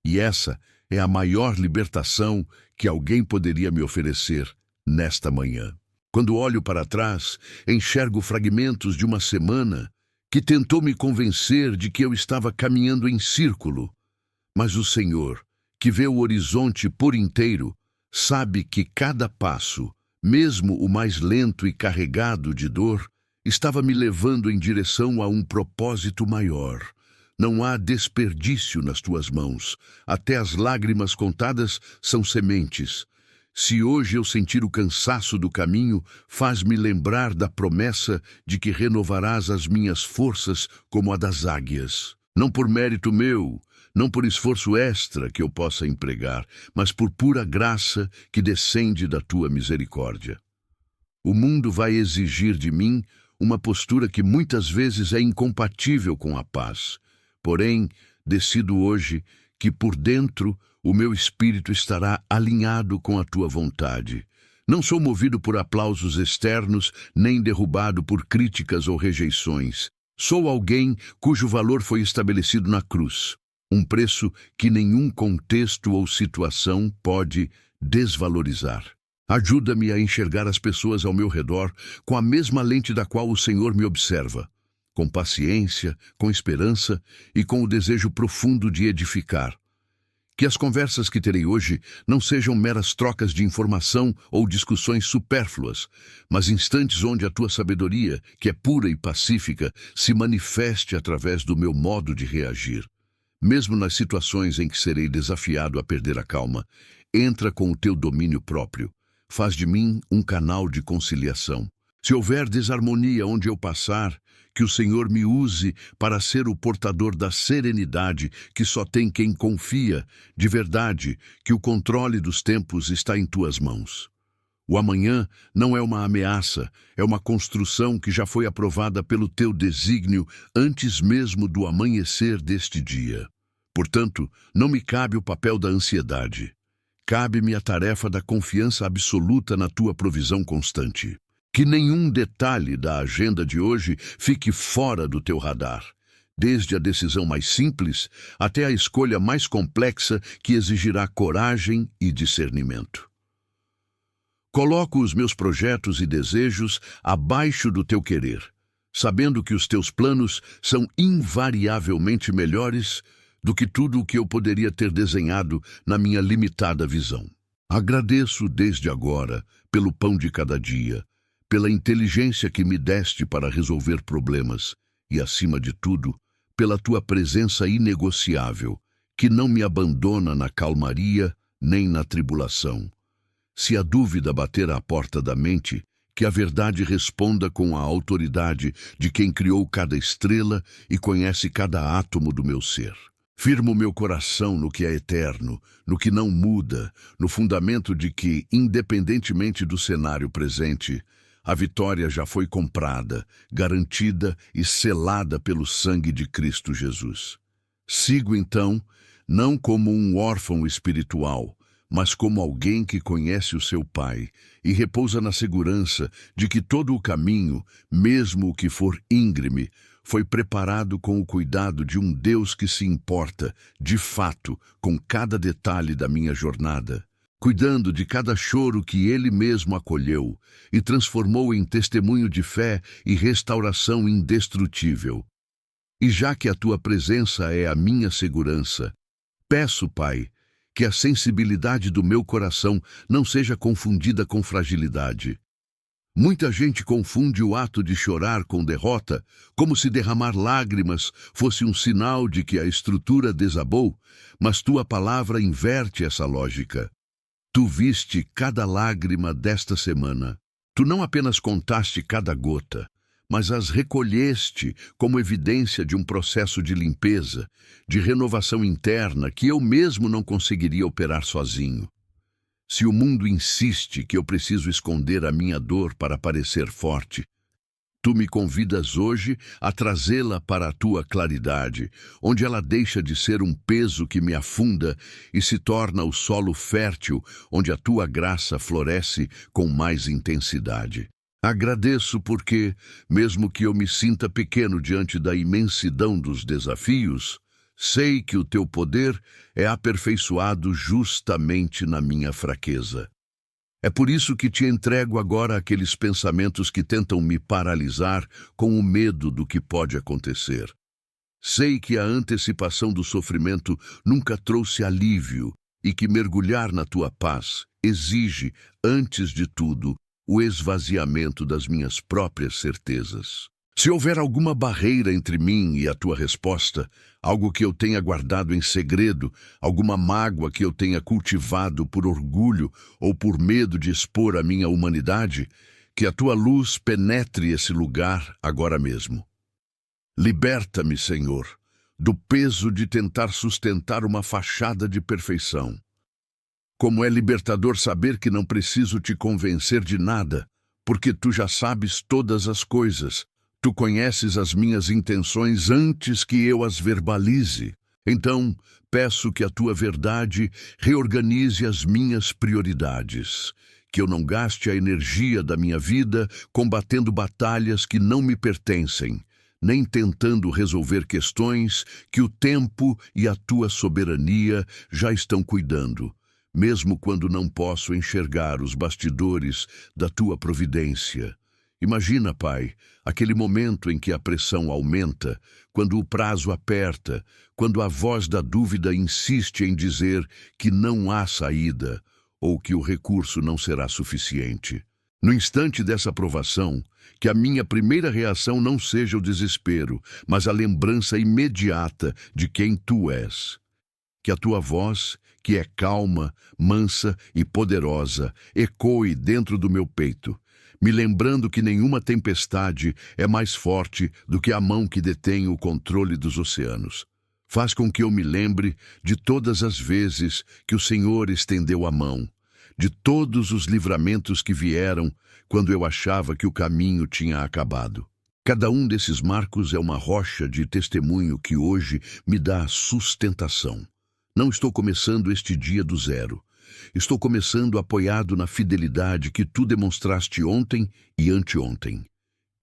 E essa é a maior libertação que alguém poderia me oferecer nesta manhã. Quando olho para trás, enxergo fragmentos de uma semana que tentou me convencer de que eu estava caminhando em círculo. Mas o Senhor, que vê o horizonte por inteiro, sabe que cada passo, mesmo o mais lento e carregado de dor, estava me levando em direção a um propósito maior. Não há desperdício nas tuas mãos. Até as lágrimas contadas são sementes. Se hoje eu sentir o cansaço do caminho, faz-me lembrar da promessa de que renovarás as minhas forças como a das águias. Não por mérito meu, não por esforço extra que eu possa empregar, mas por pura graça que descende da tua misericórdia. O mundo vai exigir de mim uma postura que muitas vezes é incompatível com a paz. Porém, decido hoje que por dentro o meu espírito estará alinhado com a tua vontade. Não sou movido por aplausos externos, nem derrubado por críticas ou rejeições. Sou alguém cujo valor foi estabelecido na cruz, um preço que nenhum contexto ou situação pode desvalorizar. Ajuda-me a enxergar as pessoas ao meu redor com a mesma lente da qual o Senhor me observa. Com paciência, com esperança e com o desejo profundo de edificar. Que as conversas que terei hoje não sejam meras trocas de informação ou discussões supérfluas, mas instantes onde a tua sabedoria, que é pura e pacífica, se manifeste através do meu modo de reagir. Mesmo nas situações em que serei desafiado a perder a calma, entra com o teu domínio próprio. Faz de mim um canal de conciliação. Se houver desarmonia onde eu passar, que o Senhor me use para ser o portador da serenidade que só tem quem confia, de verdade, que o controle dos tempos está em tuas mãos. O amanhã não é uma ameaça, é uma construção que já foi aprovada pelo teu desígnio antes mesmo do amanhecer deste dia. Portanto, não me cabe o papel da ansiedade. Cabe-me a tarefa da confiança absoluta na tua provisão constante. Que nenhum detalhe da agenda de hoje fique fora do teu radar, desde a decisão mais simples até a escolha mais complexa que exigirá coragem e discernimento. Coloco os meus projetos e desejos abaixo do teu querer, sabendo que os teus planos são invariavelmente melhores do que tudo o que eu poderia ter desenhado na minha limitada visão. Agradeço desde agora pelo pão de cada dia, pela inteligência que me deste para resolver problemas e, acima de tudo, pela tua presença inegociável, que não me abandona na calmaria nem na tribulação. Se a dúvida bater à porta da mente, que a verdade responda com a autoridade de quem criou cada estrela e conhece cada átomo do meu ser. Firmo meu coração no que é eterno, no que não muda, no fundamento de que, independentemente do cenário presente, a vitória já foi comprada, garantida e selada pelo sangue de Cristo Jesus. Sigo, então, não como um órfão espiritual, mas como alguém que conhece o seu Pai e repousa na segurança de que todo o caminho, mesmo o que for íngreme, foi preparado com o cuidado de um Deus que se importa, de fato, com cada detalhe da minha jornada, cuidando de cada choro que Ele mesmo acolheu e transformou em testemunho de fé e restauração indestrutível. E já que a Tua presença é a minha segurança, peço, Pai, que a sensibilidade do meu coração não seja confundida com fragilidade. Muita gente confunde o ato de chorar com derrota, como se derramar lágrimas fosse um sinal de que a estrutura desabou, mas tua palavra inverte essa lógica. Tu viste cada lágrima desta semana. Tu não apenas contaste cada gota, mas as recolheste como evidência de um processo de limpeza, de renovação interna que eu mesmo não conseguiria operar sozinho. Se o mundo insiste que eu preciso esconder a minha dor para parecer forte, tu me convidas hoje a trazê-la para a tua claridade, onde ela deixa de ser um peso que me afunda e se torna o solo fértil onde a tua graça floresce com mais intensidade. Agradeço porque, mesmo que eu me sinta pequeno diante da imensidão dos desafios, sei que o teu poder é aperfeiçoado justamente na minha fraqueza. É por isso que te entrego agora aqueles pensamentos que tentam me paralisar com o medo do que pode acontecer. Sei que a antecipação do sofrimento nunca trouxe alívio e que mergulhar na tua paz exige, antes de tudo, o esvaziamento das minhas próprias certezas. Se houver alguma barreira entre mim e a tua resposta, algo que eu tenha guardado em segredo, alguma mágoa que eu tenha cultivado por orgulho ou por medo de expor a minha humanidade, que a tua luz penetre esse lugar agora mesmo. Liberta-me, Senhor, do peso de tentar sustentar uma fachada de perfeição. Como é libertador saber que não preciso te convencer de nada, porque tu já sabes todas as coisas. Tu conheces as minhas intenções antes que eu as verbalize. Então, peço que a tua verdade reorganize as minhas prioridades, que eu não gaste a energia da minha vida combatendo batalhas que não me pertencem, nem tentando resolver questões que o tempo e a tua soberania já estão cuidando, mesmo quando não posso enxergar os bastidores da tua providência. Imagina, Pai, aquele momento em que a pressão aumenta, quando o prazo aperta, quando a voz da dúvida insiste em dizer que não há saída ou que o recurso não será suficiente. No instante dessa provação, que a minha primeira reação não seja o desespero, mas a lembrança imediata de quem tu és. Que a tua voz, que é calma, mansa e poderosa, ecoe dentro do meu peito, me lembrando que nenhuma tempestade é mais forte do que a mão que detém o controle dos oceanos. Faz com que eu me lembre de todas as vezes que o Senhor estendeu a mão, de todos os livramentos que vieram quando eu achava que o caminho tinha acabado. Cada um desses marcos é uma rocha de testemunho que hoje me dá sustentação. Não estou começando este dia do zero. Estou começando apoiado na fidelidade que tu demonstraste ontem e anteontem.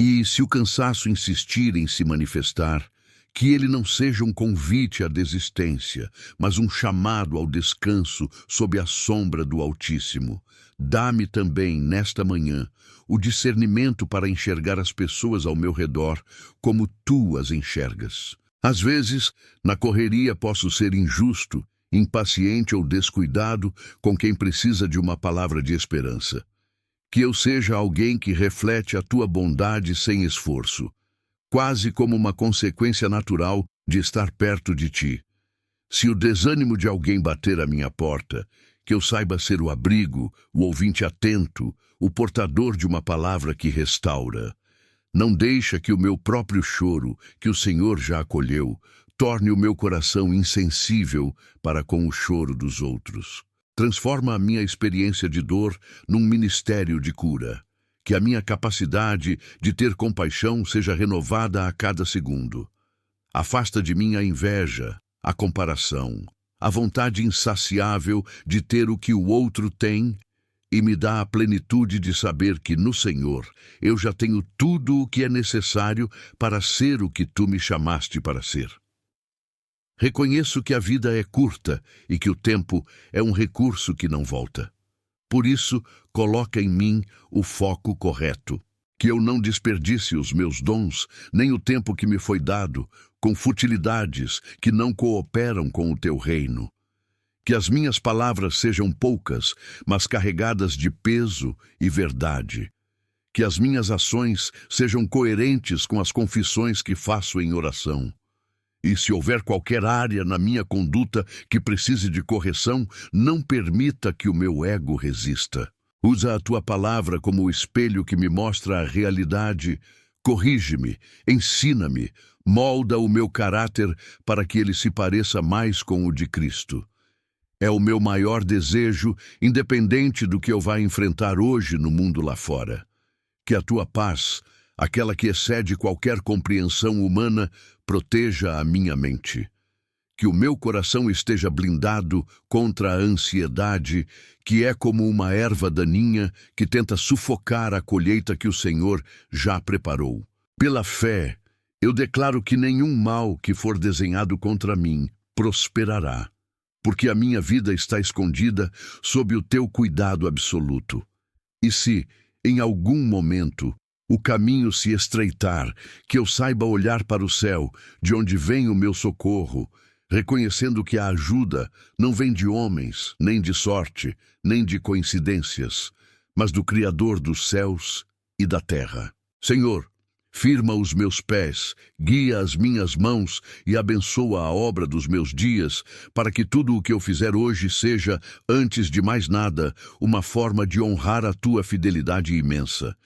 E se o cansaço insistir em se manifestar, que ele não seja um convite à desistência, mas um chamado ao descanso sob a sombra do Altíssimo. Dá-me também, nesta manhã, o discernimento para enxergar as pessoas ao meu redor como tu as enxergas. Às vezes, na correria posso ser injusto, impaciente ou descuidado com quem precisa de uma palavra de esperança. Que eu seja alguém que reflete a tua bondade sem esforço, quase como uma consequência natural de estar perto de ti. Se o desânimo de alguém bater à minha porta, que eu saiba ser o abrigo, o ouvinte atento, o portador de uma palavra que restaura. Não deixa que o meu próprio choro, que o Senhor já acolheu, torne o meu coração insensível para com o choro dos outros. Transforma a minha experiência de dor num ministério de cura. Que a minha capacidade de ter compaixão seja renovada a cada segundo. Afasta de mim a inveja, a comparação, a vontade insaciável de ter o que o outro tem, e me dá a plenitude de saber que no Senhor eu já tenho tudo o que é necessário para ser o que tu me chamaste para ser. Reconheço que a vida é curta e que o tempo é um recurso que não volta. Por isso, coloca em mim o foco correto, que eu não desperdice os meus dons, nem o tempo que me foi dado, com futilidades que não cooperam com o teu reino. Que as minhas palavras sejam poucas, mas carregadas de peso e verdade. Que as minhas ações sejam coerentes com as confissões que faço em oração. E se houver qualquer área na minha conduta que precise de correção, não permita que o meu ego resista. Usa a tua palavra como o espelho que me mostra a realidade. Corrige-me, ensina-me, molda o meu caráter para que ele se pareça mais com o de Cristo. É o meu maior desejo, independente do que eu vá enfrentar hoje no mundo lá fora. Que a tua paz, aquela que excede qualquer compreensão humana, proteja a minha mente. Que o meu coração esteja blindado contra a ansiedade, que é como uma erva daninha que tenta sufocar a colheita que o Senhor já preparou. Pela fé, eu declaro que nenhum mal que for desenhado contra mim prosperará, porque a minha vida está escondida sob o teu cuidado absoluto. E se, em algum momento, o caminho se estreitar, que eu saiba olhar para o céu, de onde vem o meu socorro, reconhecendo que a ajuda não vem de homens, nem de sorte, nem de coincidências, mas do Criador dos céus e da terra. Senhor, firma os meus pés, guia as minhas mãos e abençoa a obra dos meus dias, para que tudo o que eu fizer hoje seja, antes de mais nada, uma forma de honrar a tua fidelidade imensa.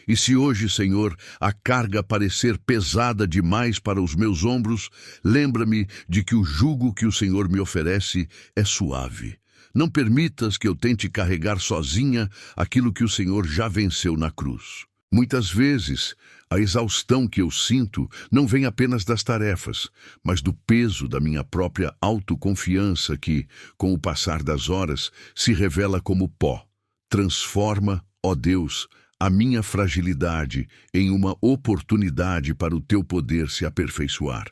E se hoje, Senhor, a carga parecer pesada demais para os meus ombros, lembra-me de que o jugo que o Senhor me oferece é suave. Não permitas que eu tente carregar sozinha aquilo que o Senhor já venceu na cruz. Muitas vezes, a exaustão que eu sinto não vem apenas das tarefas, mas do peso da minha própria autoconfiança que, com o passar das horas, se revela como pó. Transforma, ó Deus, a minha fragilidade em uma oportunidade para o teu poder se aperfeiçoar.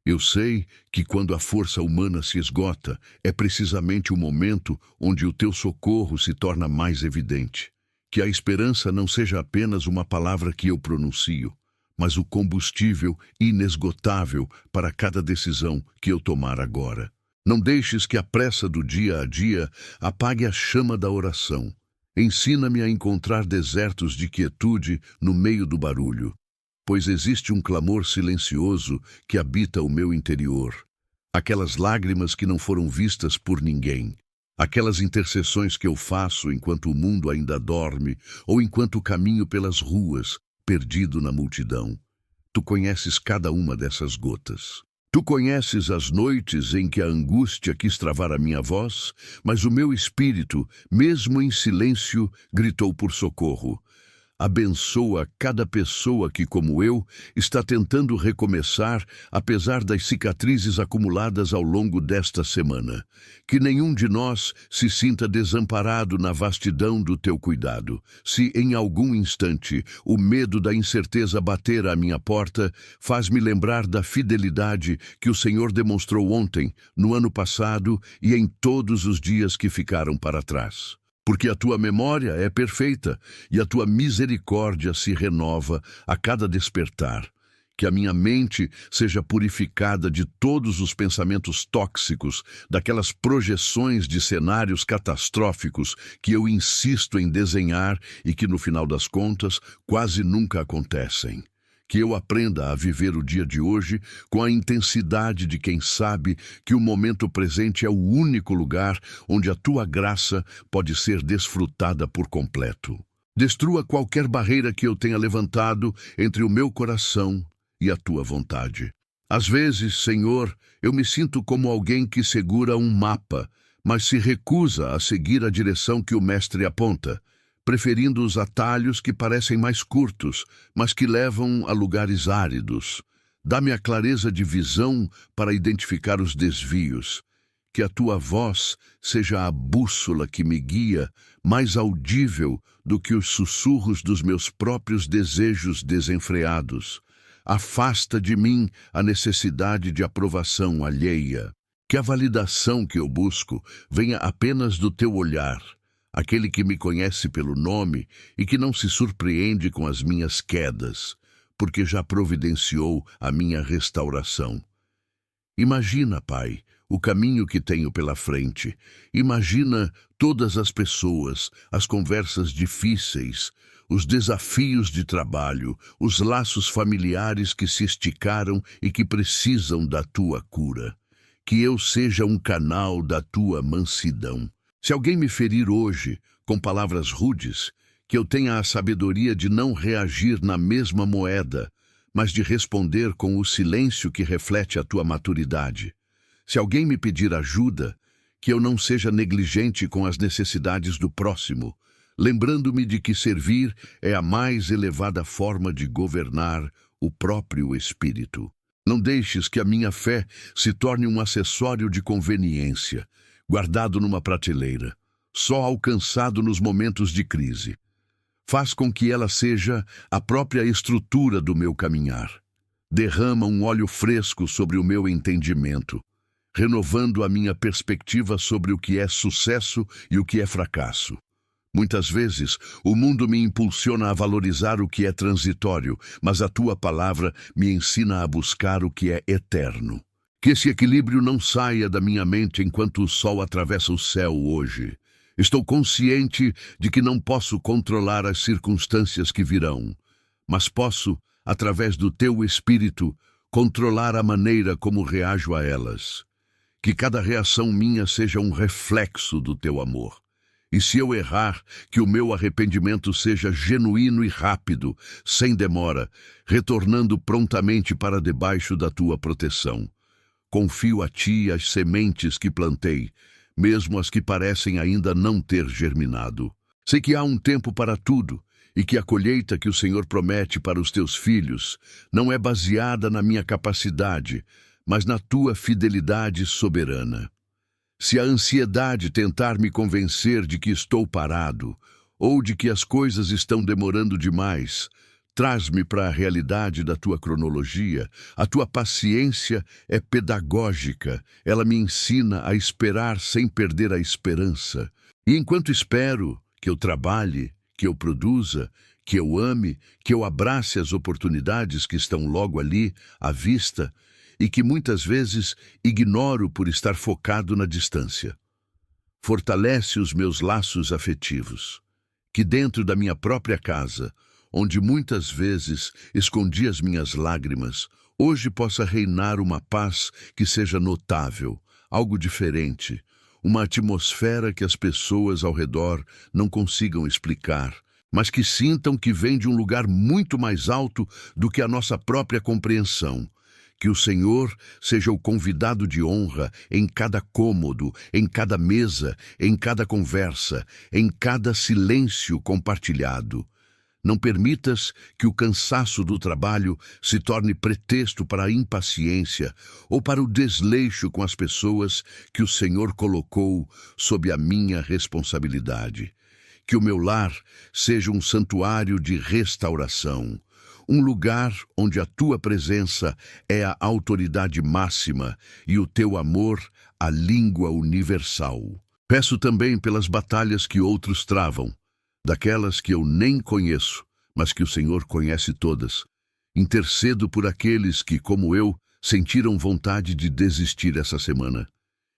Eu sei que quando a força humana se esgota, é precisamente o momento onde o teu socorro se torna mais evidente. Que a esperança não seja apenas uma palavra que eu pronuncio, mas o combustível inesgotável para cada decisão que eu tomar agora. Não deixes que a pressa do dia a dia apague a chama da oração. Ensina-me a encontrar desertos de quietude no meio do barulho, pois existe um clamor silencioso que habita o meu interior. Aquelas lágrimas que não foram vistas por ninguém. Aquelas intercessões que eu faço enquanto o mundo ainda dorme ou enquanto caminho pelas ruas, perdido na multidão. Tu conheces cada uma dessas gotas. Tu conheces as noites em que a angústia quis travar a minha voz, mas o meu espírito, mesmo em silêncio, gritou por socorro. Abençoa cada pessoa que, como eu, está tentando recomeçar, apesar das cicatrizes acumuladas ao longo desta semana. Que nenhum de nós se sinta desamparado na vastidão do teu cuidado. Se, em algum instante, o medo da incerteza bater à minha porta, faz-me lembrar da fidelidade que o Senhor demonstrou ontem, no ano passado e em todos os dias que ficaram para trás. Porque a tua memória é perfeita e a tua misericórdia se renova a cada despertar. Que a minha mente seja purificada de todos os pensamentos tóxicos, daquelas projeções de cenários catastróficos que eu insisto em desenhar e que, no final das contas, quase nunca acontecem. Que eu aprenda a viver o dia de hoje com a intensidade de quem sabe que o momento presente é o único lugar onde a tua graça pode ser desfrutada por completo. Destrua qualquer barreira que eu tenha levantado entre o meu coração e a tua vontade. Às vezes, Senhor, eu me sinto como alguém que segura um mapa, mas se recusa a seguir a direção que o mestre aponta, preferindo os atalhos que parecem mais curtos, mas que levam a lugares áridos. Dá-me a clareza de visão para identificar os desvios. que a tua voz seja a bússola que me guia, mais audível do que os sussurros dos meus próprios desejos desenfreados. Afasta de mim a necessidade de aprovação alheia. Que a validação que eu busco venha apenas do teu olhar, aquele que me conhece pelo nome e que não se surpreende com as minhas quedas, porque já providenciou a minha restauração. Imagina, Pai, o caminho que tenho pela frente. Imagina todas as pessoas, as conversas difíceis, os desafios de trabalho, os laços familiares que se esticaram e que precisam da tua cura. Que eu seja um canal da tua mansidão. Se alguém me ferir hoje com palavras rudes, que eu tenha a sabedoria de não reagir na mesma moeda, mas de responder com o silêncio que reflete a tua maturidade. Se alguém me pedir ajuda, que eu não seja negligente com as necessidades do próximo, lembrando-me de que servir é a mais elevada forma de governar o próprio espírito. Não deixes que a minha fé se torne um acessório de conveniência, guardado numa prateleira, só alcançado nos momentos de crise. Faz com que ela seja a própria estrutura do meu caminhar. Derrama um óleo fresco sobre o meu entendimento, renovando a minha perspectiva sobre o que é sucesso e o que é fracasso. Muitas vezes, o mundo me impulsiona a valorizar o que é transitório, mas a tua palavra me ensina a buscar o que é eterno. Que esse equilíbrio não saia da minha mente enquanto o sol atravessa o céu hoje. Estou consciente de que não posso controlar as circunstâncias que virão, mas posso, através do teu Espírito, controlar a maneira como reajo a elas. Que cada reação minha seja um reflexo do teu amor. E se eu errar, que o meu arrependimento seja genuíno e rápido, sem demora, retornando prontamente para debaixo da tua proteção. Confio a ti as sementes que plantei, mesmo as que parecem ainda não ter germinado. Sei que há um tempo para tudo, e que a colheita que o Senhor promete para os teus filhos não é baseada na minha capacidade, mas na tua fidelidade soberana. Se a ansiedade tentar me convencer de que estou parado, ou de que as coisas estão demorando demais, traz-me para a realidade da tua cronologia. A tua paciência é pedagógica, ela me ensina a esperar sem perder a esperança. E enquanto espero que eu trabalhe, que eu produza, que eu ame, que eu abrace as oportunidades que estão logo ali, à vista, e que muitas vezes ignoro por estar focado na distância. Fortalece os meus laços afetivos, que dentro da minha própria casa, onde muitas vezes escondi as minhas lágrimas, hoje possa reinar uma paz que seja notável, algo diferente, uma atmosfera que as pessoas ao redor não consigam explicar, mas que sintam que vem de um lugar muito mais alto do que a nossa própria compreensão. Que o Senhor seja o convidado de honra em cada cômodo, em cada mesa, em cada conversa, em cada silêncio compartilhado. Não permitas que o cansaço do trabalho se torne pretexto para a impaciência ou para o desleixo com as pessoas que o Senhor colocou sob a minha responsabilidade. Que o meu lar seja um santuário de restauração, um lugar onde a tua presença é a autoridade máxima e o teu amor a língua universal. Peço também pelas batalhas que outros travam, daquelas que eu nem conheço, mas que o Senhor conhece todas. Intercedo por aqueles que, como eu, sentiram vontade de desistir essa semana.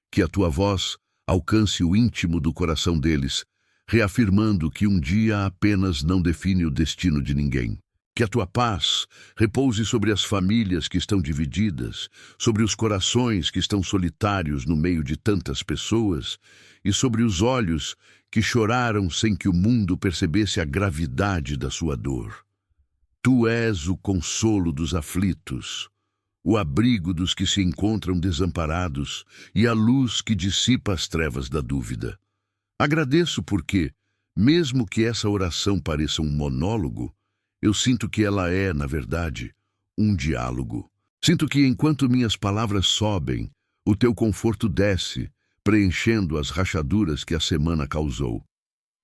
Que a tua voz alcance o íntimo do coração deles, reafirmando que um dia apenas não define o destino de ninguém. Que a tua paz repouse sobre as famílias que estão divididas, sobre os corações que estão solitários no meio de tantas pessoas e sobre os olhos que choraram sem que o mundo percebesse a gravidade da sua dor. Tu és o consolo dos aflitos, o abrigo dos que se encontram desamparados e a luz que dissipa as trevas da dúvida. Agradeço porque, mesmo que essa oração pareça um monólogo, eu sinto que ela é, na verdade, um diálogo. Sinto que enquanto minhas palavras sobem, o teu conforto desce, preenchendo as rachaduras que a semana causou.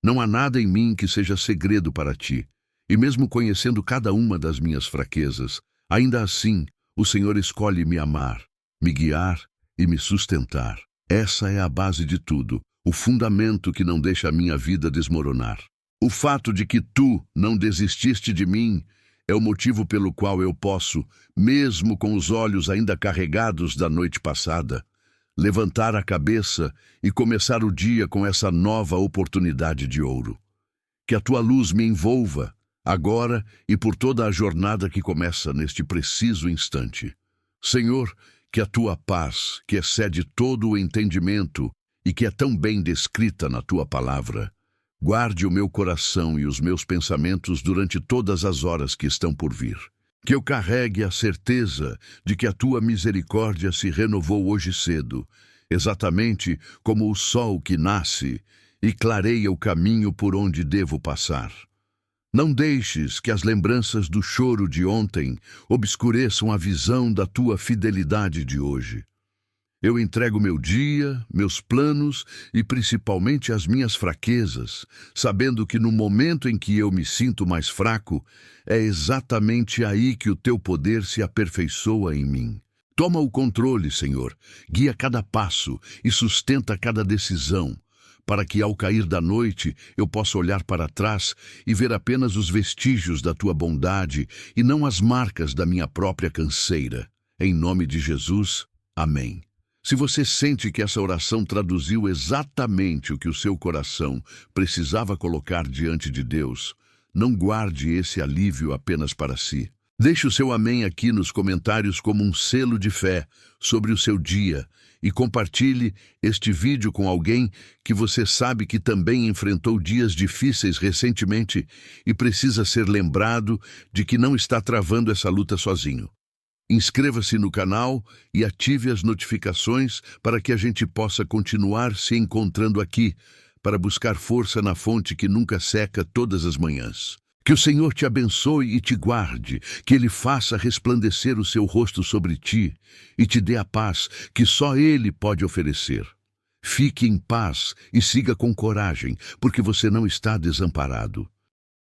Não há nada em mim que seja segredo para ti, e mesmo conhecendo cada uma das minhas fraquezas, ainda assim, o Senhor escolhe me amar, me guiar e me sustentar. Essa é a base de tudo, o fundamento que não deixa a minha vida desmoronar. O fato de que tu não desististe de mim é o motivo pelo qual eu posso, mesmo com os olhos ainda carregados da noite passada, levantar a cabeça e começar o dia com essa nova oportunidade de ouro. Que a tua luz me envolva, agora e por toda a jornada que começa neste preciso instante. Senhor, que a tua paz, que excede todo o entendimento e que é tão bem descrita na tua palavra, guarde o meu coração e os meus pensamentos durante todas as horas que estão por vir. Que eu carregue a certeza de que a tua misericórdia se renovou hoje cedo, exatamente como o sol que nasce e clareia o caminho por onde devo passar. Não deixes que as lembranças do choro de ontem obscureçam a visão da tua fidelidade de hoje. Eu entrego meu dia, meus planos e principalmente as minhas fraquezas, sabendo que no momento em que eu me sinto mais fraco, é exatamente aí que o teu poder se aperfeiçoa em mim. Toma o controle, Senhor, guia cada passo e sustenta cada decisão, para que ao cair da noite eu possa olhar para trás e ver apenas os vestígios da tua bondade e não as marcas da minha própria canseira. Em nome de Jesus, amém. Se você sente que essa oração traduziu exatamente o que o seu coração precisava colocar diante de Deus, não guarde esse alívio apenas para si. Deixe o seu amém aqui nos comentários como um selo de fé sobre o seu dia e compartilhe este vídeo com alguém que você sabe que também enfrentou dias difíceis recentemente e precisa ser lembrado de que não está travando essa luta sozinho. Inscreva-se no canal e ative as notificações para que a gente possa continuar se encontrando aqui para buscar força na fonte que nunca seca todas as manhãs. Que o Senhor te abençoe e te guarde, que Ele faça resplandecer o seu rosto sobre ti e te dê a paz que só Ele pode oferecer. Fique em paz e siga com coragem, porque você não está desamparado.